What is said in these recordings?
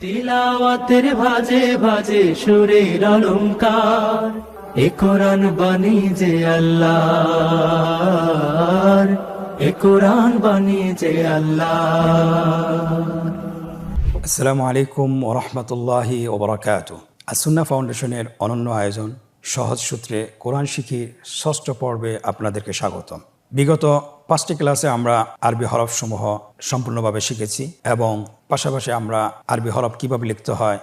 তিলাওয়াতের ভাজে ভাজে সুরের অলংকার, এ কোরআন বাণী যে আল্লাহর, এ কোরআন বাণী যে আল্লাহর। আসসালামু আলাইকুম ওরহমতুল্লাহি ওবরাকাতুহ। আসুন্না ফাউন্ডেশনের অনন্য আয়োজন সহজ সূত্রে কোরআন শিখি ষষ্ঠ পর্বে আপনাদেরকে স্বাগতম। বিগত 5টি ক্লাসে আমরা আরবি হরফসমূহ সম্পূর্ণভাবে শিখেছি এবং পাশাপাশি আমরা আরবি হরফ কিভাবে লিখতে হয়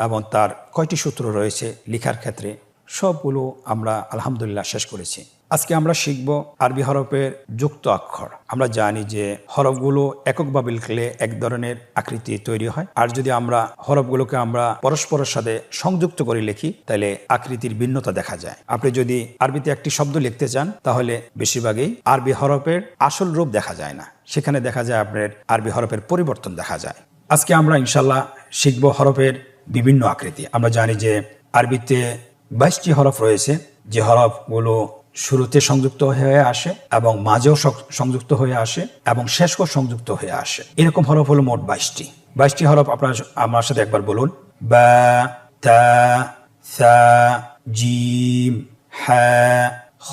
এবং তার কয়টি সূত্র রয়েছে লেখার ক্ষেত্রে সবগুলো আমরা আলহামদুলিল্লাহ শেষ করেছি। আজকে আমরা শিখব আরবি হরফের যুক্ত অক্ষর। আমরা জানি যে হরফগুলো এককভাবে লিখলে এক ধরনের আকৃতি তৈরি হয়, আর যদি আমরা হরফগুলোকে আমরা পরস্পরের সাথে সংযুক্ত করে লিখি তাহলে আকৃতির ভিন্নতা দেখা যায়। আপনি যদি আরবিতে একটি শব্দ লিখতে চান তাহলে বেশিরভাগই আরবি হরফের আসল রূপ দেখা যায় না, সেখানে দেখা যায় আপনার আরবি হরফের পরিবর্তন দেখা যায়। আজকে আমরা ইনশাল্লাহ শিখব হরফের বিভিন্ন আকৃতি। আমরা জানি যে আরবিতে 22টি হরফ রয়েছে, যে হরফগুলো শুরুতে সংযুক্ত হয়ে আসে এবং মাঝেও সংযুক্ত হয়ে আসে এবং শেষও সংযুক্ত হয়ে আসে। এরকম হরফ হলো মোট 22টি হরফ। আপনারা আমার সাথে একবার বলুন: বা, তা, সা, জিম, হা, খ,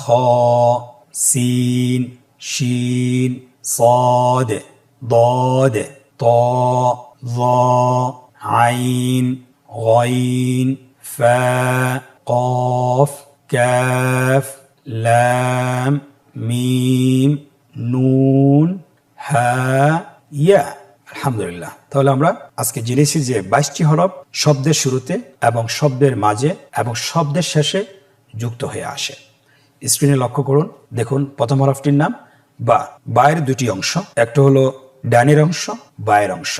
সিন, শিন, صاد, ضاد, ط, ظ, عين, غين, فا, قاف, كاف, লাম, মিম, নুন, হা, ইয়া। আলহামদুলিল্লাহ। তাহলে আমরা আজকে জেনেছি যে 22টি হরফ শব্দের শুরুতে এবং শব্দের মাঝে এবং শব্দের শেষে যুক্ত হয়ে আসে। স্ক্রিনে লক্ষ্য করুন, দেখুন প্রথম হরফটির নাম বা। বায়ের দুটি অংশ, একটা হলো ডানের অংশ, বায়ের অংশ।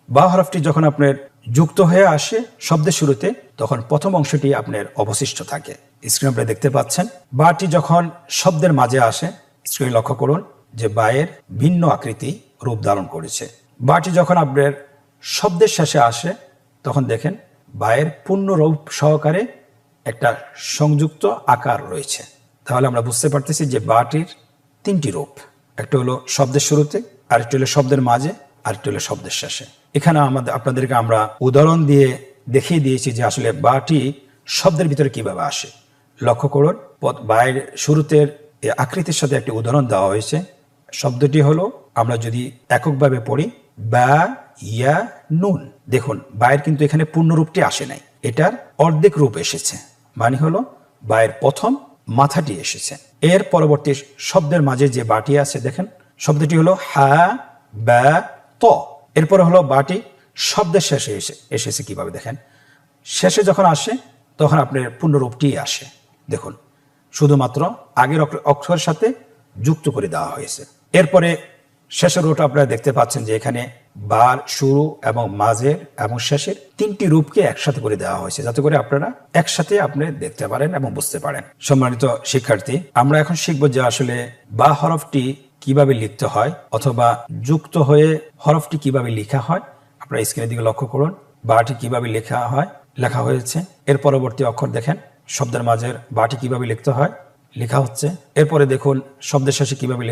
বা হরফটি যখন আপনার যুক্ত হয়ে আসে শব্দের শুরুতে তখন প্রথম অংশটি আপনার অবশিষ্ট থাকে। স্ক্রিনে আপনারা দেখতে পাচ্ছেন। বাটি যখন শব্দের মাঝে আসে স্ক্রিনে লক্ষ্য করুন যে বায়ের ভিন্ন আকৃতি রূপ ধারণ করেছে। বাটি যখন আপনার শব্দের শেষে আসে তখন দেখেন বায়ের পূর্ণ রূপ সহকারে একটা সংযুক্ত আকার রয়েছে। তাহলে আমরা বুঝতে পারতেছি যে বাটির 3টি রূপ, একটা হলো শব্দের শুরুতে, আরেকটি হলো শব্দের মাঝে, আরেকটি হলো শব্দের শেষে। এখানে আপনাদেরকে আমরা উদাহরণ দিয়ে দেখিয়ে দিয়েছি যে আসলে বাটি শব্দের ভিতরে কিভাবে আসে। লক্ষ্য করুন, বায়ের শুরুতে আকৃতির সাথে একটি উদাহরণ দেওয়া হয়েছে। শব্দটি হলো, আমরা যদি এককভাবে পড়ি, বা, ইয়া, নুন। দেখুন বায়ের কিন্তু এখানে পূর্ণ রূপটি আসে নাই, এটার অর্ধেক রূপ এসেছে, মানে হলো বায়ের প্রথম মাথাটি এসেছে। এর পরবর্তী শব্দের মাঝে যে বাটি আছে দেখেন শব্দটি হলো হা, বা, ত। এরপরে হলো বাটি শব্দের শেষে এসেছে কিভাবে দেখেন, শেষে যখন আসে তখন আপনার পূর্ণরূপটি আসে। দেখুন শুধুমাত্র আগের অক্ষরের সাথে যুক্ত করে দেওয়া হয়েছে। এরপরে শেষের রূপটা আপনারা দেখতে পাচ্ছেন যে এখানে বার, শুরু এবং মাঝের এবং শেষের 3টি রূপকে একসাথে করে দেওয়া হয়েছে, যাতে করে আপনারা একসাথে আপনি দেখতে পারেন এবং বুঝতে পারেন। সম্মানিত শিক্ষার্থী, আমরা এখন শিখব যে আসলে বা হরফটি কিভাবে লিখতে হয় অথবা যুক্ত হয়ে হরফটি কিভাবে লেখা হয়। আপনারা স্ক্রিনের দিকে লক্ষ্য করুন, বাটি কিভাবে লেখা হয়েছে। এর পরবর্তী অক্ষর দেখেন শব্দের মাঝের বাটি কিভাবে লিখতে হয়, লেখা হচ্ছে। এরপরে দেখুন শব্দের শেষে কিভাবে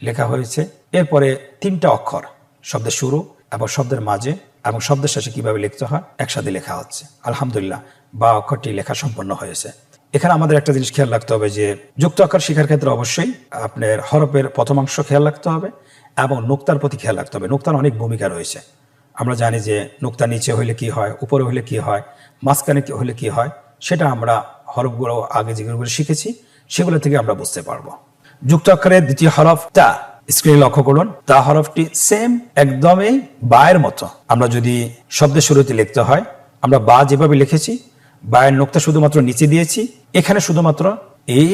লেখা হয়েছে। এরপরে 3টা অক্ষর শব্দের শুরু এবং শব্দের মাঝে এবং শব্দের শেষে কিভাবে লিখতে হয় একসাথে লেখা হচ্ছে। আলহামদুলিল্লাহ, বা অক্ষরটি লেখা সম্পন্ন হয়েছে। এখানে আমাদের একটা জিনিস খেয়াল রাখতে হবে যে যুক্ত অক্ষর শেখার ক্ষেত্রে অবশ্যই আপনার হরফের প্রথম অংশ খেয়াল রাখতে হবে এবং নোক্তার প্রতি খেয়াল রাখতে হবে। নোক্তার অনেক ভূমিকা রয়েছে। আমরা জানি যে নোক্তা নিচে হইলে কি হয়, উপরে হইলে কি হয়, মাঝখানে হইলে কি হয়, সেটা আমরা হরফগুলো আগে যেগুলো শিখেছি সেগুলো থেকে আমরা বুঝতে পারবো। যুক্ত অক্ষরের দ্বিতীয় হরফ তা। স্ক্রিনে লক্ষ্য করুন, তা হরফটি সেম একদমই বায়ের মতো। আমরা যদি শব্দের শুরুতে লিখতে হয় আমরা বা যেভাবে লিখেছি, বায়ের নোক্তা শুধুমাত্র নিচে দিয়েছি। এখানে শুধুমাত্র এই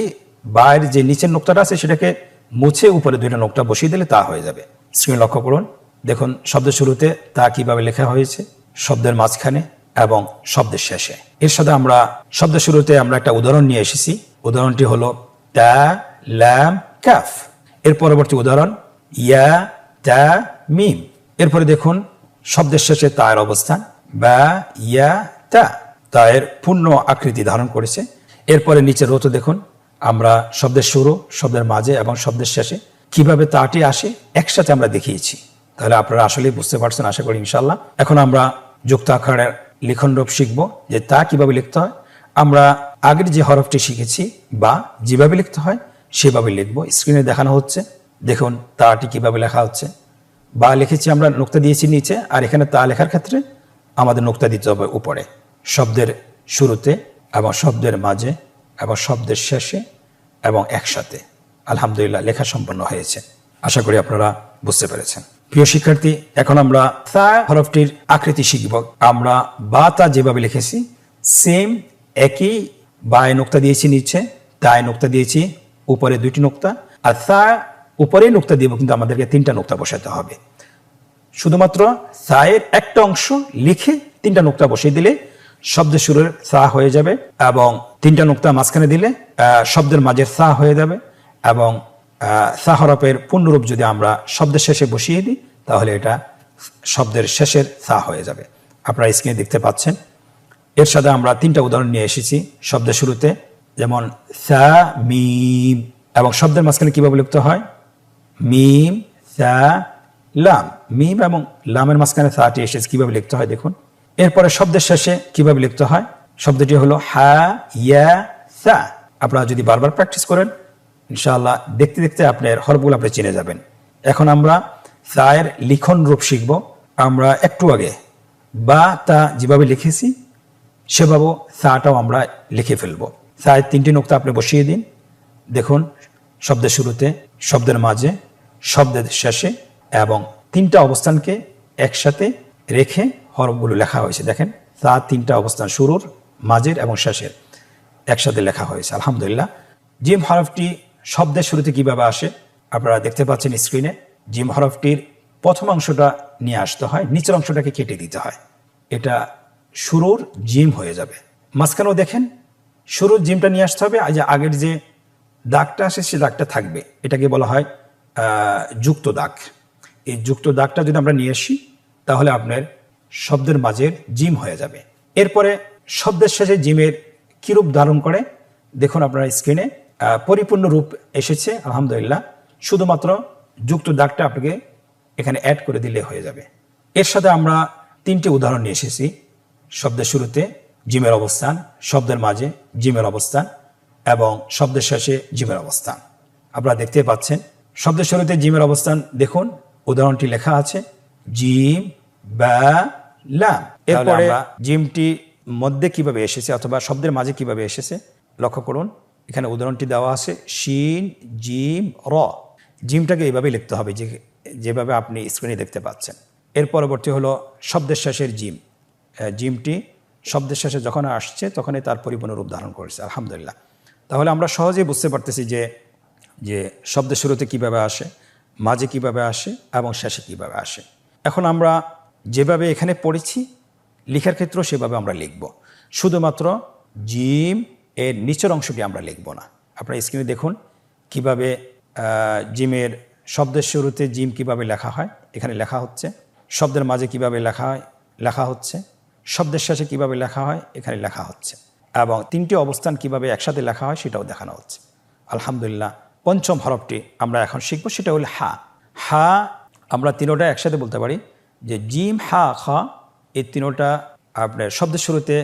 বায়ের যে নিচের নোক্তাটা আছে সেটাকে মুছে উপরে 2টা নোক্তা বসিয়ে দিলে তা হয়ে যাবে। স্ক্রিনে লক্ষ্য করুন, দেখুন শব্দের শুরুতে তা কিভাবে লেখা হয়েছে, শব্দের মাঝখানে এবং শব্দের শেষে। এর সাথে আমরা শব্দের শুরুতে আমরা একটা উদাহরণ নিয়ে এসেছি। উদাহরণটি হলো তা, লাম, কাফ। এর পরবর্তী উদাহরণ ইয়া, তা, মিম। এরপরে দেখুন শব্দের শেষে তায়ের অবস্থান, বা, ইয়া, তা। তায়ের পূর্ণ আকৃতি ধারণ করেছে। এরপরে নিচের রোতে দেখুন আমরা শব্দের শুরু, শব্দের মাঝে এবং শব্দের শেষে কিভাবে তাটি আসে একসাথে আমরা দেখিয়েছি। তাহলে আপনারা আসলেই বুঝতে পারছেন আশা করি ইনশাআল্লাহ। এখন আমরা যুক্ত আকারের লিখন রূপ শিখব, যে তা কিভাবে লিখতে হয়। আমরা আগের যে হরফটি শিখেছি বা যেভাবে লিখতে হয় সেভাবে লিখব। স্ক্রিনে দেখানো হচ্ছে, দেখুন তাটি কিভাবে লেখা হচ্ছে। বা লিখেছি আমরা, নোক্তা দিয়েছি নিচে, আর এখানে তা লেখার ক্ষেত্রে আমাদের নোক্তা দিতে হবে উপরে, শব্দের শুরুতে এবং শব্দের মাঝে এবং শব্দের শেষে এবং একসাথে। আলহামদুলিল্লাহ, লেখা সম্পন্ন হয়েছে। আশা করি আপনারা বুঝতে পেরেছেন। প্রিয় শিক্ষার্থী, এখন আমরা তা হরফটির আকৃতি শিখব। আমরা বা তা যেভাবে লিখেছি সেম একই, বায় নোক্তা দিয়েছি নিচে, তায় নোক্তা দিয়েছি উপরে 2টি নোক্তা, আর তা উপরে নোক্তা দিব, কিন্তু আমাদেরকে 3টা নোক্তা বসাতে হবে। শুধুমাত্র সায়ের একটা অংশ লিখে 3টা নোক্তা বসিয়ে দিলে শব্দের শুরুর সা হয়ে যাবে, এবং 3টা নোক্তা মাঝখানে দিলে শব্দের মাঝের সা হয়ে যাবে, এবং সা হরফের পূর্ণরূপ যদি আমরা শব্দের শেষে বসিয়ে দিই তাহলে এটা শব্দের শেষের সা হয়ে যাবে। আপনারা স্ক্রিনে দেখতে পাচ্ছেন। এর সাথে আমরা 3টা উদাহরণ নিয়ে এসেছি শব্দের শুরুতে, যেমন সা মিম, এবং শব্দের মাঝখানে কিভাবে লিখতে হয়, মিম সা লাম। মিম এবং লামের মাঝখানে সাটি এসেছে, কিভাবে লিখতে হয় দেখুন। এরপরে শব্দের শেষে কিভাবে লিখতে হয়, শব্দটি হলো হা ইয়া সা। আপনারা যদি বারবার প্র্যাকটিস করেন ইনশাআল্লাহ দেখতে দেখতে আপনার হরফগুলো আপনি চিনে যাবেন। এখন আমরা সায়ের লিখন রূপ শিখব। আমরা একটু আগে বা তা যেভাবে লিখেছি সেভাবে সাটাও আমরা লিখে ফেলব। সায়ের 3টি নোক্তা আপনি বসিয়ে দিন। দেখুন, শব্দের শুরুতে, শব্দের মাঝে, শব্দের শেষে, এবং 3টা অবস্থানকে একসাথে রেখে হরফগুলো লেখা হয়েছে। দেখেন, তার 3টা অবস্থান, শুরুর, মাঝের এবং শেষের, একসাথে লেখা হয়েছে। আলহামদুলিল্লাহ। জিম হরফটি শব্দের শুরুতে কিভাবে আসে আপনারা দেখতে পাচ্ছেন স্ক্রিনে। জিম হরফটির প্রথম অংশটা নিয়ে আসতে হয়, নিচের অংশটাকে কেটে দিতে হয়, এটা শুরুর জিম হয়ে যাবে। মাঝখানেও দেখেন শুরুর জিমটা নিয়ে আসতে হবে, আগের যে দাগটা আসে সে দাগটা থাকবে, এটাকে বলা হয় যুক্ত দাগ। এই যুক্ত দাগটা যদি আমরা নিয়ে আসি তাহলে আপনার শব্দের মাঝের জিম হয়ে যাবে। এরপরে শব্দের শেষে জিমের কি রূপ ধারণ করে দেখুন আপনার স্ক্রিনে, পরিপূর্ণ রূপ এসেছে আলহামদুলিল্লাহ। শুধুমাত্র যুক্ত দাগটা আপনাকে এখানে অ্যাড করে দিলে হয়ে যাবে। এর সাথে আমরা 3টি উদাহরণ নিয়ে এসেছি। শব্দের শুরুতে জিমের অবস্থান, শব্দের মাঝে জিমের অবস্থান এবং শব্দের শেষে জিমের অবস্থান আপনারা দেখতে পাচ্ছেন। শব্দের শুরুতে জিমের অবস্থান দেখুন, উদাহরণটি লেখা আছে জিম বা লাম। এরপরে জিমটি মধ্যে কিভাবে এসেছে অথবা শব্দের মাঝে কিভাবে এসেছে লক্ষ্য করুন। এখানে উদাহরণটি দেওয়া আছে শিন জিম র। জিমটাকে এইভাবে লিখতে হবে যেভাবে আপনি স্ক্রিনে দেখতে পাচ্ছেন। এর পরবর্তী হলো শব্দের শেষের জিম। জিমটি শব্দের শেষে যখন আসছে তখনই তার পরিপূর্ণ রূপ ধারণ করেছে আলহামদুলিল্লাহ। তাহলে আমরা সহজেই বুঝতে পারতেছি যে শব্দের শুরুতে কিভাবে আসে, মাঝে কিভাবে আসে এবং শেষে কিভাবে আসে। এখন আমরা যেভাবে এখানে পড়েছি লেখার ক্ষেত্রেও সেভাবে আমরা লিখব, শুধুমাত্র জিম এর নিচের অংশটি আমরা লিখব না। আপনারা স্ক্রিনে দেখুন কিভাবে জিমের শব্দের শুরুতে জিম কিভাবে লেখা হয় এখানে লেখা হচ্ছে, শব্দের মাঝে কিভাবে লেখা হচ্ছে, শব্দের শেষে কিভাবে লেখা হয় এখানে লেখা হচ্ছে, এবং 3টি অবস্থান কিভাবে একসাথে লেখা হয় সেটাও দেখানো হচ্ছে আলহামদুলিল্লাহ। পঞ্চম হরফটি আমরা এখন শিখব, সেটা হলো হা। হা আমরা 3টা একসাথে বলতে পারি যে জিম হা খা। এই 3টা আপনার শব্দের শুরুতে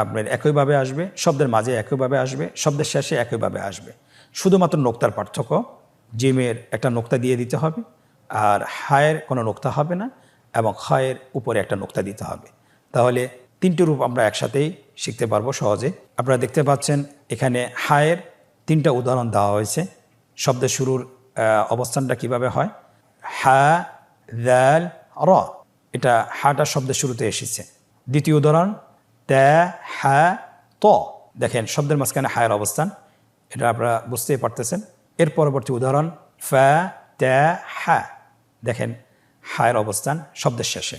আপনার একইভাবে আসবে, শব্দের মাঝে একইভাবে আসবে, শব্দের শেষে একইভাবে আসবে। শুধুমাত্র নোক্তার পার্থক্য, জিমের একটা নোক্তা দিয়ে দিতে হবে আর হায়ের কোনো নোক্তা হবে না, এবং খায়ের উপরে একটা নোক্তা দিতে হবে। তাহলে 3টি রূপ আমরা একসাথেই শিখতে পারবো সহজে। আপনারা দেখতে পাচ্ছেন এখানে হায়ের 3টা উদাহরণ দেওয়া হয়েছে। শব্দের শুরুর অবস্থানটা কিভাবে হয়, হা দাল র, এটা হাটা শব্দের শুরুতে এসেছে। দ্বিতীয় উদাহরণ তা হা ত, দেখেন শব্দের মাঝখানে হায়ের অবস্থান, এটা আপনারা বুঝতেই পারতেছেন। এর পরবর্তী উদাহরণ ফা তা হা, দেখেন হায়ের অবস্থান শব্দের শেষে।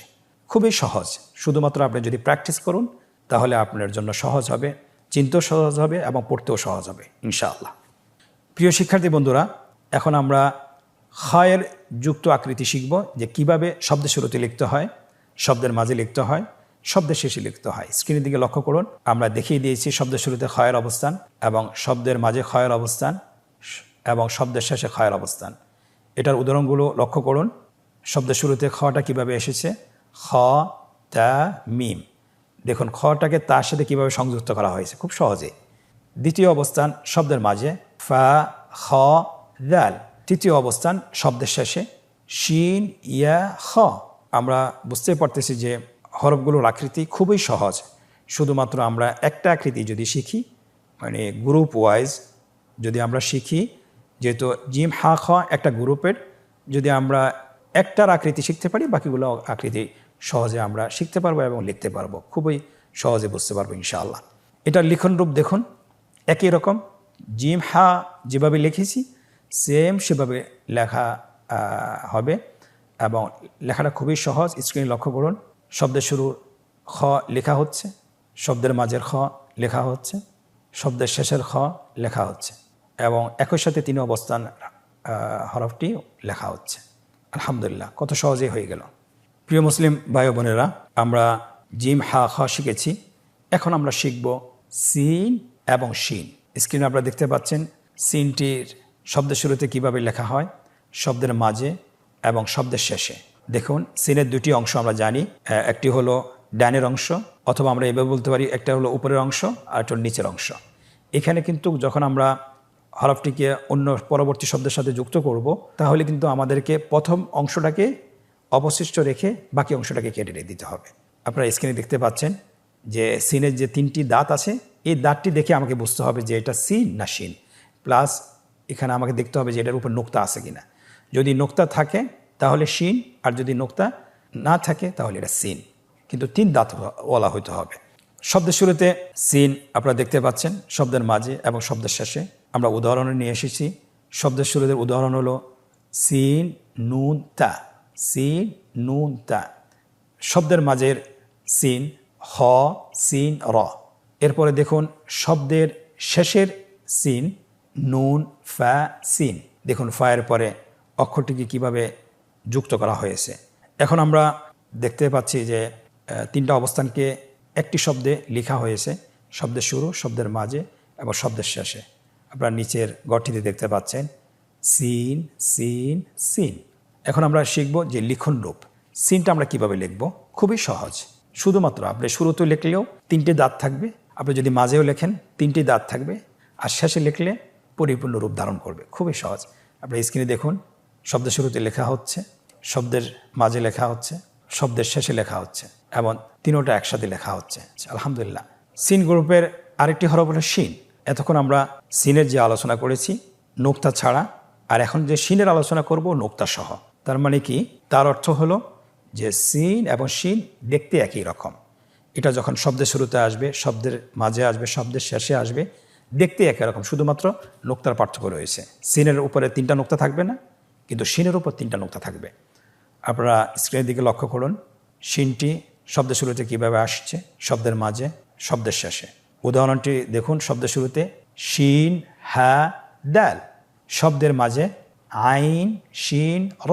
খুবই সহজ, শুধুমাত্র আপনি যদি প্র্যাকটিস করুন তাহলে আপনার জন্য সহজ হবে, চিনতেও সহজ হবে এবং পড়তেও সহজ হবে ইনশাআল্লাহ। প্রিয় শিক্ষার্থী বন্ধুরা, এখন আমরা খায়ের যুক্ত আকৃতি শিখব, যে কিভাবে শব্দের শুরুতে লিখতে হয়, শব্দের মাঝে লিখতে হয়, শব্দের শেষে লিখতে হয়। স্ক্রিনের দিকে লক্ষ্য করুন, আমরা দেখিয়ে দিয়েছি শব্দের শুরুতে খায়ের অবস্থান এবং শব্দের মাঝে খায়ের অবস্থান এবং শব্দের শেষে খায়ের অবস্থান। এটার উদাহরণগুলো লক্ষ্য করুন। শব্দের শুরুতে খটা কিভাবে এসেছে, খ তা মিম। দেখুন খটাকে তার সাথে কিভাবে সংযুক্ত করা হয়েছে খুব সহজে। দ্বিতীয় অবস্থান শব্দের মাঝে ফা খ দাল। তৃতীয় অবস্থান শব্দের শেষে শিন ইয়া খ। আমরা বুঝতে পারতেছি যে হরফগুলোর আকৃতি খুবই সহজ। শুধুমাত্র আমরা একটা আকৃতি যদি শিখি, মানে গ্রুপ ওয়াইজ যদি আমরা শিখি, যেহেতু জিম হা খ একটা গ্রুপের, যদি আমরা একটার আকৃতি শিখতে পারি বাকিগুলো আকৃতি সহজে আমরা শিখতে পারবো এবং লিখতে পারবো, খুবই সহজে বুঝতে পারবো ইনশাআল্লাহ। এটার লিখন রূপ দেখুন একই রকম, জিম হা যেভাবে লিখেছি সেম সেভাবে লেখা হবে এবং লেখাটা খুবই সহজ। স্ক্রিনে লক্ষ্য করুন, শব্দের শুরুর খ লেখা হচ্ছে, শব্দের মাঝের খ লেখা হচ্ছে, শব্দের শেষের খ লেখা হচ্ছে এবং একই সাথে তিন অবস্থান হরফটি লেখা হচ্ছে। আলহামদুলিল্লাহ, কত সহজেই হয়ে গেল। প্রিয় মুসলিম ভাই বোনেরা, আমরা জিম হা খ শিখেছি, এখন আমরা শিখব সিন এবং শিন। স্ক্রিনে আপনারা দেখতে পাচ্ছেন সিনটির শব্দের শুরুতে কিভাবে লেখা হয়, শব্দের মাঝে এবং শব্দের শেষে। দেখুন সিনের দুটি অংশ আমরা জানি, একটি হলো ডানের অংশ, অথবা আমরা এভাবে বলতে পারি একটা হলো উপরের অংশ আর একটা নিচের অংশ। এখানে কিন্তু যখন আমরা হরফটিকে অন্য পরবর্তী শব্দের সাথে যুক্ত করব, তাহলে কিন্তু আমাদেরকে প্রথম অংশটাকে অবশিষ্ট রেখে বাকি অংশটাকে কেটে দিতে হবে। আপনারা স্ক্রিনে দেখতে পাচ্ছেন যে সিনের যে তিনটি দাঁত আছে, এই দাঁতটি দেখে আমাকে বুঝতে হবে যে এটা সিন না শিন। প্লাস এখানে আমাকে দেখতে হবে যে এটার উপর নোক্তা আছে কিনা। যদি নোক্তা থাকে তাহলে শিন, আর যদি নোক্তা না থাকে তাহলে এটা সিন, কিন্তু তিন দাঁত ওয়ালা হইতে হবে। শব্দের শুরুতে সিন আপনারা দেখতে পাচ্ছেন, শব্দের মাঝে এবং শব্দের শেষে। আমরা উদাহরণে নিয়ে এসেছি। শব্দের শুরুতে উদাহরণ হলো সিন নুন তা, সিন নুন তা। শব্দের মাঝের সিন হ সিন র। এরপরে দেখুন শব্দের শেষের সিন নুন ফা সিন। দেখুন ফায়ের পরে অক্ষরটিকে কিভাবে যুক্ত করা হয়েছে। এখন আমরা দেখতে পাচ্ছি যে তিনটা অবস্থানকে একটি শব্দে লেখা হয়েছে, শব্দের শুরু, শব্দের মাঝে এবং শব্দের শেষে। আপনারা নিচের গঠটিতে দেখতে পাচ্ছেন সিন সিন সিন। এখন আমরা শিখব যে লিখন রূপ। সিনটা আমরা কিভাবে লিখব, খুবই সহজ। শুধুমাত্র আপনি শুরুতে লিখলেও তিনটে দাঁত থাকবে, আপনি যদি মাঝেও লেখেন তিনটি দাঁত থাকবে, আর শেষে লিখলে পরিপূর্ণ রূপ ধারণ করবে, খুবই সহজ। আপনি স্ক্রিনে দেখুন, শব্দের শুরুতে লেখা হচ্ছে, শব্দের মাঝে লেখা হচ্ছে, শব্দের শেষে লেখা হচ্ছে এবং তিনোটা একসাথে লেখা হচ্ছে। আলহামদুলিল্লাহ। সিন গ্রুপের আরেকটি হরফ হলো শিন। এতক্ষণ আমরা সিনের যে আলোচনা করেছি নোক্তা ছাড়া, আর এখন যে শিনের আলোচনা করব নোক্তা সহ। তার মানে কি, তার অর্থ হলো যে সিন এবং শিন দেখতে একই রকম। এটা যখন শব্দের শুরুতে আসবে, শব্দের মাঝে আসবে, শব্দের শেষে আসবে, দেখতে একই রকম, শুধুমাত্র নোক্তার পার্থক্য রয়েছে। সিনের উপরে তিনটা নোক্তা থাকবে না, কিন্তু শিনের উপর তিনটা নোক্তা থাকবে। আপনারা স্ক্রিনের দিকে লক্ষ্য করুন, শিনটি শব্দের শুরুতে কিভাবে আসছে, শব্দের মাঝে, শব্দের শেষে। উদাহরণটি দেখুন, শব্দের শুরুতে শিন হা দাল, শব্দের মাঝে আইন শিন র,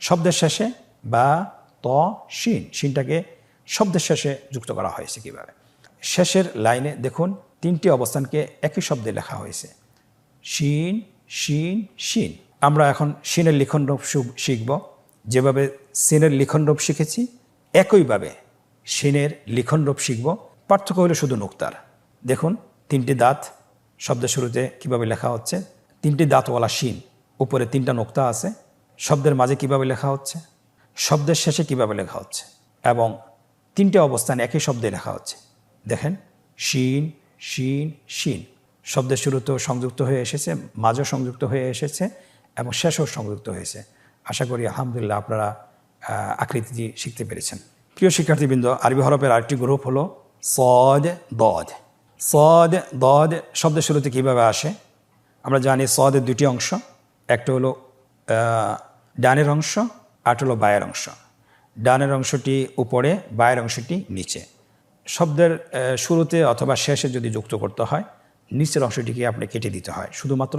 শব্দের শেষে বা ত শিন। শিনটাকে শব্দের শেষে যুক্ত করা হয়েছে কিভাবে। শেষের লাইনে দেখুন তিনটি অবস্থানকে একই শব্দে লেখা হয়েছে, শিন শিন শিন। আমরা এখন শিনের লিখন রূপ শিখব। যেভাবে সিনের লিখন রূপ শিখেছি একইভাবে শিনের লিখন রূপ শিখব। পার্থক্য হলো শুধু নোক্তার। দেখুন তিনটি দাঁত শব্দের শুরুতে কিভাবে লেখা হচ্ছে, তিনটি দাঁতওয়ালা শিন, উপরে তিনটা নোক্তা আছে। শব্দের মাঝে কিভাবে লেখা হচ্ছে, শব্দের শেষে কিভাবে লেখা হচ্ছে, এবং তিনটে অবস্থান একই শব্দে লেখা হচ্ছে। দেখেন শিন শিন শিন, শব্দের শুরুতেও সংযুক্ত হয়ে এসেছে, মাঝেও সংযুক্ত হয়ে এসেছে এবং শেষও সংযুক্ত হয়েছে। আশা করি আলহামদুলিল্লাহ আপনারা আকৃতি শিখতে পেরেছেন। প্রিয় শিক্ষার্থীবৃন্দ, আরবি হরফের আরেকটি গ্রুপ হলো সদ দদ। সদ দদ শব্দের শুরুতে কীভাবে আসে আমরা জানি। সদের দুটি অংশ, একটা হলো ডানের অংশ, আরটা হলো বায়ের অংশ। ডানের অংশটি উপরে, বায়ের অংশটি নিচে। শব্দের শুরুতে অথবা শেষে যদি যুক্ত করতে হয়, নিচের অংশটিকে আপনি কেটে দিতে হয়, শুধুমাত্র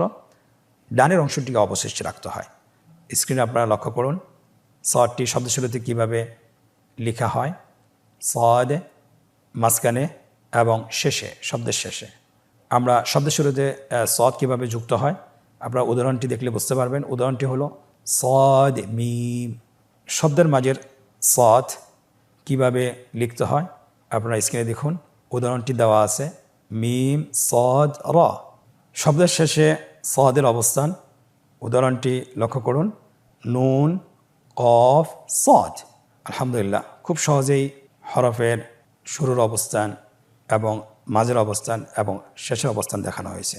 ডানের অংশটিকে অবশিষ্ট রাখতে হয়। স্ক্রিনে আপনারা লক্ষ্য করুন সদটি শব্দের শুরুতে কীভাবে লেখা হয়, সদ মাঝখানে এবং শেষে, শব্দের শেষে। আমরা শব্দের শুরুতে সদ কীভাবে যুক্ত হয় আপনারা উদাহরণটি দেখলে বুঝতে পারবেন। উদাহরণটি হলো সদ মিম। শব্দের মাঝের সদ কিভাবে লিখতে হয় আপনারা স্ক্রিনে দেখুন। উদাহরণটি দেওয়া আছে, মিম সদ র। শব্দের শেষে সদের অবস্থান, উদাহরণটি লক্ষ্য করুন, নুন কফ সদ। আলহামদুলিল্লাহ, খুব সহজেই হরফের শুরুর অবস্থান এবং মাঝের অবস্থান এবং শেষের অবস্থান দেখানো হয়েছে।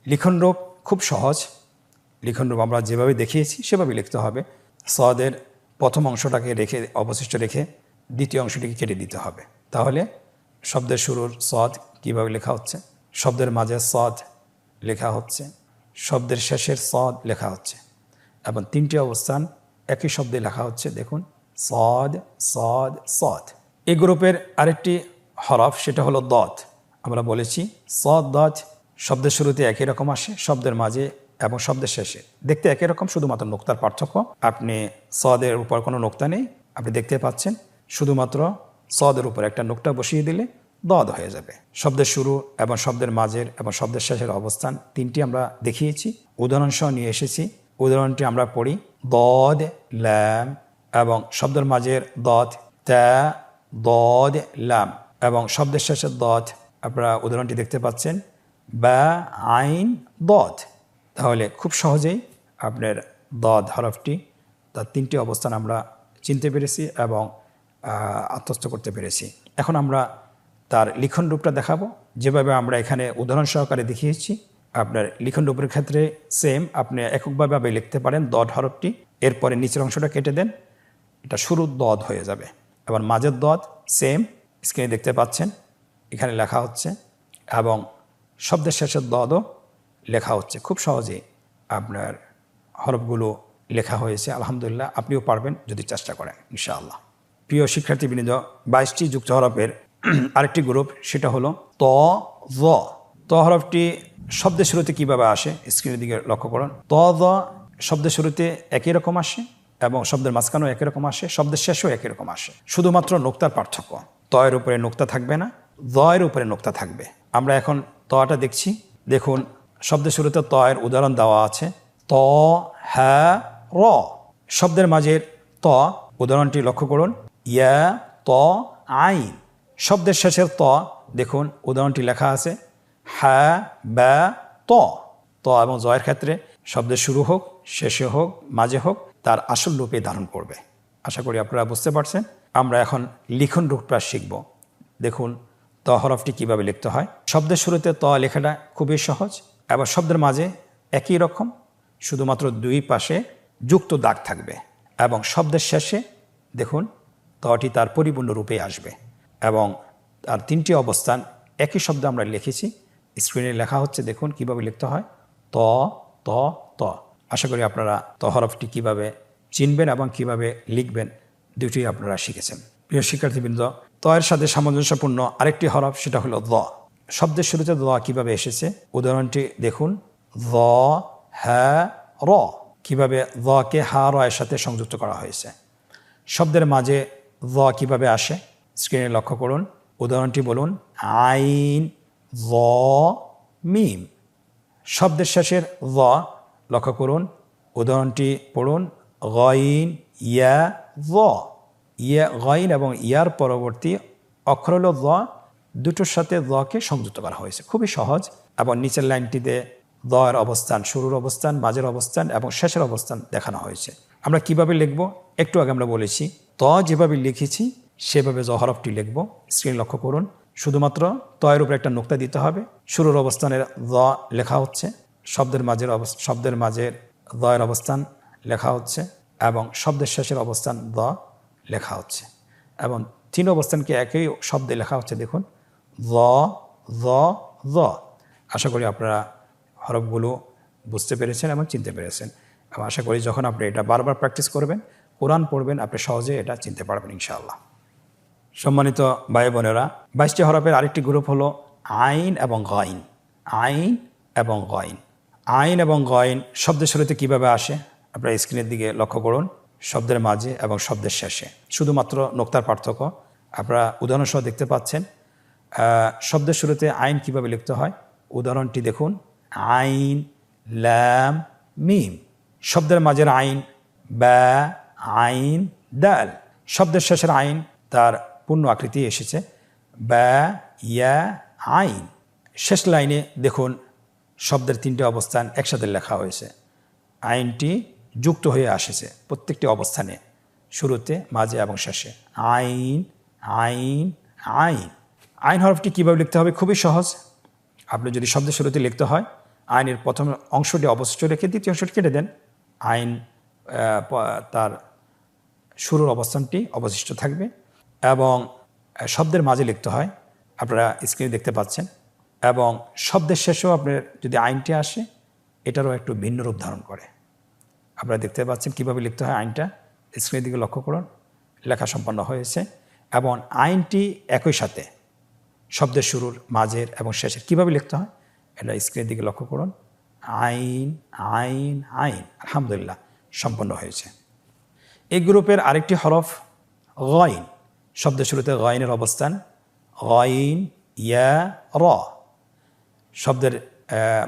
লিখনরূপ খুব সহজ। লিখনরূপ আমরা যেভাবে দেখিয়েছি সেভাবে লিখতে হবে। সদের প্রথম অংশটাকে রেখে অবশিষ্ট রেখে দ্বিতীয় অংশটিকে কেটে দিতে হবে। তাহলে শব্দের শুরুর সদ কীভাবে লেখা হচ্ছে, শব্দের মাঝের সদ লেখা হচ্ছে, শব্দের শেষের সদ লেখা হচ্ছে এবং তিনটি অবস্থান একই শব্দে লেখা হচ্ছে। দেখুন, সদ সদ সদ। এই গ্রুপের আরেকটি হরফ সেটা হলো দত। আমরা বলেছি সদ দত শব্দের শুরুতে একই রকম আসে, শব্দের মাঝে এবং শব্দের শেষে দেখতে একই রকম, শুধুমাত্র নোক্তার পার্থক্য। আপনি সদের উপর কোনো নোক্তা নেই, আপনি দেখতে পাচ্ছেন, শুধুমাত্র সদের উপর একটা নোক্তা বসিয়ে দিলে দদ হয়ে যাবে। শব্দের শুরু এবং শব্দের মাঝের এবং শব্দের শেষের অবস্থান তিনটি আমরা দেখিয়েছি, উদাহরণ সহ নিয়ে এসেছি। উদাহরণটি আমরা পড়ি, দদ ল্যাম এবং শব্দের মাঝের দদ তা দদ ল্যাম এবং শব্দের শেষের দদ আপনারা উদাহরণটি দেখতে পাচ্ছেন, বা আইন দদ। তাহলে খুব সহজেই আপনার দদ হরফটি তার তিনটি অবস্থান আমরা চিনতে পেরেছি এবং আত্মস্থ করতে পেরেছি। এখন আমরা তার লিখন রূপটা দেখাবো, যেভাবে আমরা এখানে উদাহরণ সহকারে দেখিয়েছি। আপনার লিখন রূপের ক্ষেত্রে সেম, আপনি এককভাবে লিখতে পারেন দদ হরফটি, এরপরে নিচের অংশটা কেটে দেন, এটা শুরুর দদ হয়ে যাবে। এবার মাঝের দদ সেম, স্ক্রিনে দেখতে পাচ্ছেন, এখানে লেখা হচ্ছে এবং শব্দের শেষের দদও লেখা হচ্ছে। খুব সহজেই আপনার হরফগুলো লেখা হয়েছে। আলহামদুলিল্লাহ, আপনিও পারবেন যদি চেষ্টা করেন ইনশাআল্লাহ। প্রিয় শিক্ষার্থীবৃন্দ, 22টি যুক্ত হরফের আরেকটি গ্রুপ সেটা হলো ত জ। ত হরফটি শব্দের শুরুতে কিভাবে আসে স্ক্রিনের দিকে লক্ষ্য করুন। ত জ শব্দের শুরুতে একই রকম আসে এবং শব্দের মাঝখানেও একই রকম আসে, শব্দের শেষেও একই রকম আসে, শুধুমাত্র নোক্তার পার্থক্য। ত এর উপরে নোক্তা থাকবে না, জ এর উপরে নোক্তা থাকবে। আমরা এখন তটা দেখছি। দেখুন, শব্দের শুরুতে ত এর উদাহরণ দেওয়া আছে, ত হ্যাঁ র। শব্দের মাঝের ত উদাহরণটি লক্ষ্য করুন, ইয়া ত আইন। শব্দের শেষের ত দেখুন উদাহরণটি লেখা আছে, হ্যাঁ বা ত। ত এবং জয়ের ক্ষেত্রে শব্দের শুরু হোক, শেষে হোক, মাঝে হোক, তার আসল রূপে ধারণ করবে। আশা করি আপনারা বুঝতে পারছেন। আমরা এখন লিখন রূপটা শিখব। দেখুন, ত হরফটি কিভাবে লিখতে হয়। শব্দের শুরুতে ত লেখাটা খুবই সহজ এবং শব্দের মাঝে একই রকম, শুধুমাত্র দুই পাশে যুক্ত দাগ থাকবে এবং শব্দের শেষে দেখুন তটি তার পরিপূর্ণ রূপে আসবে এবং তার তিনটি অবস্থান একই শব্দে আমরা লিখেছি, স্ক্রিনে লেখা হচ্ছে। দেখুন কিভাবে লিখতে হয়, ত ত ত। আশা করি আপনারা ত হরফটি কিভাবে চিনবেন এবং কিভাবে লিখবেন দুটি আপনারা শিখেছেন। প্রিয় শিক্ষার্থীবৃন্দ, ত এর সাথে সামঞ্জস্যপূর্ণ আরেকটি হরফ সেটা হলো দ। শব্দের শুরুতে দ কিভাবে এসেছে উদাহরণটি দেখুন, দ হ্যাঁ র। কিভাবে কে হা র এর সাথে সংযুক্ত করা হয়েছে। শব্দের মাঝে দ কিভাবে আসে স্ক্রিনে লক্ষ্য করুন। উদাহরণটি বলুন, আইন দ মিম। শব্দের শেষের দ লক্ষ্য করুন। উদাহরণটি পড়ুন, গইন ইয়া দ। ইয়া গইন এবং ইয়ার পরবর্তী অক্ষর হল দ, দুটোর সাথে দকে সংযুক্ত করা হয়েছে। খুবই সহজ। এবং নিচের লাইনটিতে দ এর অবস্থান, শুরুর অবস্থান, মাঝের অবস্থান এবং শেষের অবস্থান দেখানো হয়েছে। আমরা কিভাবে লিখব একটু আগে আমরা বলেছি, ত যেভাবে লিখেছি সেভাবে জ হরফটি লিখব। স্ক্রিন লক্ষ্য করুন। শুধুমাত্র ত এর উপরে একটা নোক্তা দিতে হবে। শুরুর অবস্থানের দ লেখা হচ্ছে, শব্দের মাঝের দ এর অবস্থান লেখা হচ্ছে এবং শব্দের শেষের অবস্থান দ লেখা হচ্ছে এবং তিন অবস্থানকে একই শব্দে লেখা হচ্ছে। দেখুন, দ দ দ। আশা করি আপনারা হরফগুলো বুঝতে পেরেছেন এবং চিনতে পেরেছেন এবং আশা করি যখন আপনি এটা বারবার প্র্যাকটিস করবেন, কোরআন পড়বেন, আপনি সহজে এটা চিনতে পারবেন ইনশাআল্লাহ। সম্মানিত ভাই বোনেরা, 22টি হরফের আরেকটি গ্রুপ হলো আইন এবং গইন। আইন এবং গইন। আইন এবং গইন শব্দের শুরুতে কিভাবে আসে আপনারা স্ক্রিনের দিকে লক্ষ্য করুন। শব্দের মাঝে এবং শব্দের শেষে শুধুমাত্র নোক্তার পার্থক্য আপনারা উদাহরণসহ দেখতে পাচ্ছেন। শব্দের শুরুতে আইন কিভাবে লিখতে হয় উদাহরণটি দেখুন, আইন ল্যাম মিম। শব্দের মাঝের আইন বা আইন দাল। শব্দের শেষের আইন তার পূর্ণ আকৃতি এসেছে বা ইয়া আইন। শেষ লাইনে দেখুন শব্দের 3টে অবস্থান একসাথে লেখা হয়েছে। আইনটি যুক্ত হয়ে আসেছে প্রত্যেকটি অবস্থানে, শুরুতে, মাঝে এবং শেষে। আইন আইন আইন। আইন হরফটি কীভাবে লিখতে হবে? খুবই সহজ। আপনি যদি শব্দের শুরুতে লিখতে হয়, আইনের প্রথম অংশটি অবশিষ্ট রেখে দ্বিতীয় অংশটি কেটে দেন। আইন তার শুরুর অবস্থানটি অবশিষ্ট থাকবে। এবং শব্দের মাঝে লিখতে হয়, আপনারা স্ক্রিনে দেখতে পাচ্ছেন। এবং শব্দের শেষেও আপনার যদি আইনটি আসে, এটারও একটু ভিন্ন রূপ ধারণ করে। আপনারা দেখতে পাচ্ছেন কীভাবে লিখতে হয় আইনটা। স্ক্রিনের দিকে লক্ষ্য করুন, লেখা সম্পন্ন হয়েছে। এবং আইনটি একই সাথে শব্দের শুরুর, মাঝের এবং শেষের কীভাবে লিখতে হয় এটা স্ক্রিনের দিকে লক্ষ্য করুন। আইন আইন আইন। আলহামদুলিল্লাহ, সম্পন্ন হয়েছে। এই গ্রুপের আরেকটি হরফ গইন। শব্দের শুরুতে গইনের অবস্থান গইন ইয়া র। শব্দের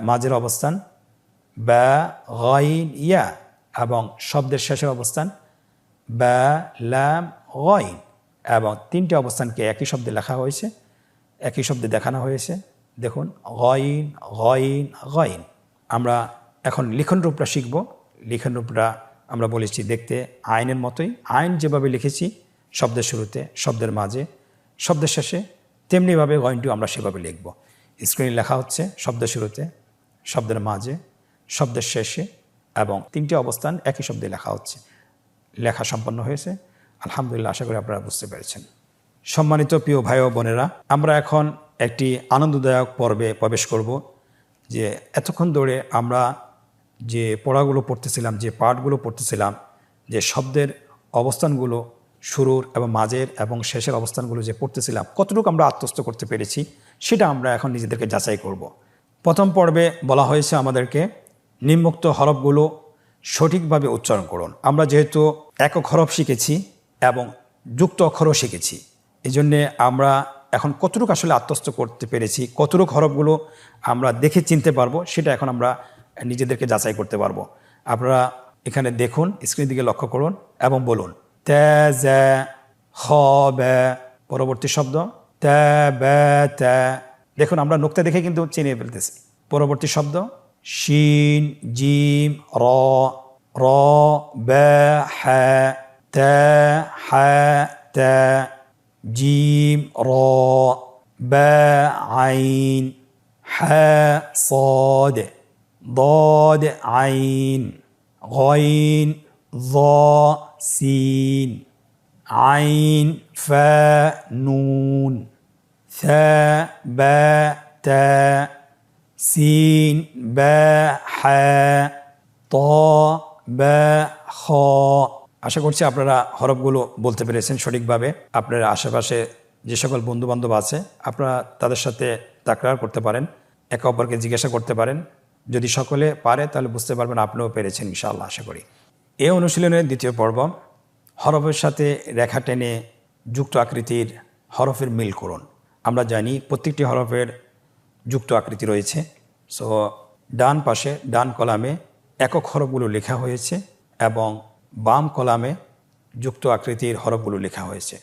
মাঝের অবস্থান বা গইন ইয়া, এবং শব্দের শেষের অবস্থান বা লাম গইন। এবং 3টে অবস্থানকে একই শব্দে লেখা হয়েছে, একই শব্দে দেখানো হয়েছে। দেখুন গইন গইন গইন। আমরা এখন লিখন রূপটা শিখব। লিখন রূপটা আমরা বলেছি দেখতে আইনের মতোই। আইন যেভাবে লিখেছি শব্দের শুরুতে, শব্দের মাঝে, শব্দের শেষে, তেমনিভাবে গইনটিও আমরা সেভাবে লিখব। স্ক্রিনে লেখা হচ্ছে শব্দের শুরুতে, শব্দের মাঝে, শব্দের শেষে, এবং 3টে অবস্থান একই শব্দে লেখা হচ্ছে। লেখা সম্পন্ন হয়েছে। আলহামদুলিল্লাহ, আশা করি আপনারা বুঝতে পেরেছেন। সম্মানিত প্রিয় ভাই ও বোনেরা, আমরা এখন একটি আনন্দদায়ক পর্বে প্রবেশ করব। যে এতক্ষণ ধরে আমরা যে পড়াগুলো পড়তেছিলাম, যে পাঠগুলো পড়তেছিলাম, যে শব্দের অবস্থানগুলো শুরুর এবং মাঝের এবং শেষের অবস্থানগুলো যে পড়তেছিলাম, কতটুকু আমরা আত্মস্থ করতে পেরেছি সেটা আমরা এখন নিজেদেরকে যাচাই করব। প্রথম পর্বে বলা হয়েছে আমাদেরকে নিম্নোক্ত হরফগুলো সঠিকভাবে উচ্চারণ করুন। আমরা যেহেতু একক হরফ শিখেছি এবং যুক্ত অক্ষরও শিখেছি, এই জন্যে আমরা এখন কতটুকু আসলে আত্মস্থ করতে পেরেছি, কতটুকু হরফগুলো আমরা দেখে চিনতে পারবো, সেটা এখন আমরা নিজেদেরকে যাচাই করতে পারবো। আপনারা এখানে দেখুন, স্ক্রিনের দিকে লক্ষ্য করুন এবং বলুন তা জা খ ব্যা। পরবর্তী শব্দ তা ব্যা তা। দেখুন আমরা নোক্তা দেখে কিন্তু চিনে ফেলতেছি। পরবর্তী শব্দ শিন জিম র র ব্যা হা তা হা তা জিম র বা আইন হা صاد ضاد عين غين ظا سين عين فاء نون ثاء باء تاء سين باء حاء طاء باء خاء। আশা করছি আপনারা হরফগুলো বলতে পেরেছেন সঠিকভাবে। আপনার আশেপাশে যে সকল বন্ধুবান্ধব আছে আপনারা তাদের সাথে তাকরার করতে পারেন, একে অপরকে জিজ্ঞাসা করতে পারেন। যদি সকলে পারে তাহলে বুঝতে পারবেন আপনিও পেরেছেন ইনশাআল্লাহ, আশা করি। এই অনুশীলনের দ্বিতীয় পর্ব, হরফের সাথে রেখা টেনে যুক্ত আকৃতির হরফের মিল করুন। আমরা জানি প্রত্যেকটি হরফের যুক্ত আকৃতি রয়েছে। সো ডান পাশে ডান কলামে একক হরফগুলো লেখা হয়েছে এবং বাম কলামে যুক্ত আকৃতির হরফগুলো লেখা হয়েছে।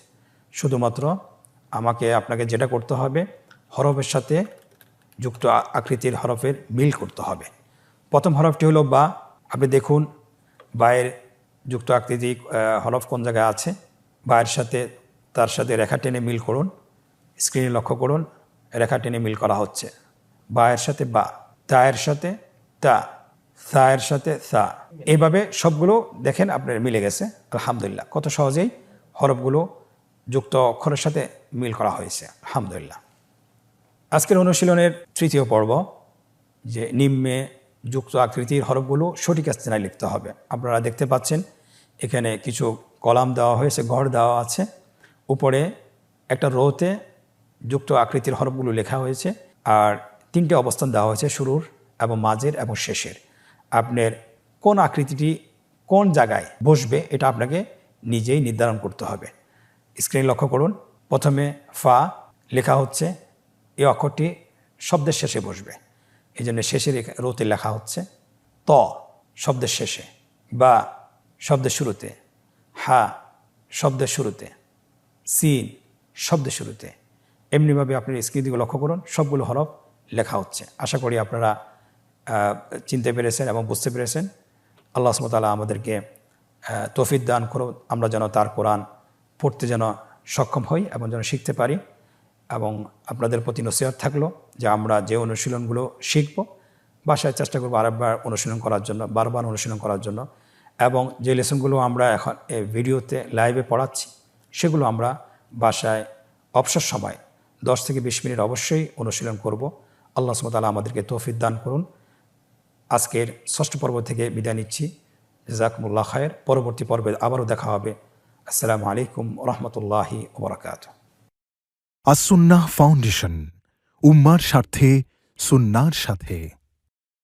শুধুমাত্র আপনাকে যেটা করতে হবে, হরফের সাথে যুক্ত আকৃতির হরফের মিল করতে হবে। প্রথম হরফটি হলো বা। আপনি দেখুন বায়ের যুক্ত আকৃতি হরফ কোন জায়গায় আছে, বায়ের সাথে তার সাথে রেখা টেনে মিল করুন। স্ক্রিনে লক্ষ্য করুন, রেখা টেনে মিল করা হচ্ছে। বায়ের সাথে বা, তায়ের সাথে তা, সায়ের সাথে সা। এইভাবে সবগুলো দেখেন আপনার মিলে গেছে। আলহামদুলিল্লাহ, কত সহজেই হরফগুলো যুক্ত অক্ষরের সাথে মিল করা হয়েছে। আলহামদুলিল্লাহ। আজকের অনুশীলনের তৃতীয় পর্ব, যে নিম্নে যুক্ত আকৃতির হরফগুলো সঠিক স্থানে লিখতে হবে। আপনারা দেখতে পাচ্ছেন এখানে কিছু কলাম দেওয়া হয়েছে, ঘর দেওয়া আছে। উপরে একটা রোতে যুক্ত আকৃতির হরফগুলো লেখা হয়েছে আর 3টে অবস্থান দেওয়া হয়েছে, শুরুর এবং মাঝের এবং শেষের। আপনার কোন আকৃতিটি কোন জায়গায় বসবে এটা আপনাকে নিজেই নির্ধারণ করতে হবে। স্ক্রিনে লক্ষ্য করুন, প্রথমে ফা লেখা হচ্ছে, এই অক্ষরটি শব্দের শেষে বসবে, এই জন্য শেষের রোতে লেখা হচ্ছে। ত শব্দের শেষে, বা শব্দের শুরুতে, হা শব্দের শুরুতে, সিন শব্দের শুরুতে। এমনিভাবে আপনি স্ক্রিনদিকে লক্ষ্য করুন, সবগুলো হরফ লেখা হচ্ছে। আশা করি আপনারা চিনতে পেরেছেন এবং বুঝতে পেরেছেন। আল্লাহ সুবহানাহু ওয়া তাআলা আমাদেরকে তৌফিক দান করুন, আমরা যেন তার কোরআন পড়তে যেন সক্ষম হই এবং যেন শিখতে পারি। এবং আপনাদের প্রতি নসিহত থাকলো যে আমরা যে অনুশীলনগুলো শিখব, বাসায় চেষ্টা করবো আরেকবার অনুশীলন করার জন্য, বারবার অনুশীলন করার জন্য। এবং যে লেসনগুলো আমরা এখন এই ভিডিওতে লাইভে পড়াচ্ছি, সেগুলো আমরা বাসায় অবসর সময় 10 থেকে 20 মিনিট অবশ্যই অনুশীলন করব। আল্লাহ সুবহানাহু ওয়া তাআলা আমাদেরকে তৌফিক দান করুন। আজকের ষষ্ঠ পর্ব থেকে বিদায় নিচ্ছি। জাযাকুমুল্লাহ খায়ের। পরবর্তী পর্বে আবারও দেখা হবে। আসসালামু আলাইকুম ওয়া রাহমাতুল্লাহি ওয়া বারাকাতুহু। আসুন্নাহ ফাউন্ডেশন, উম্মার স্বার্থে সুন্নাহর সাথে।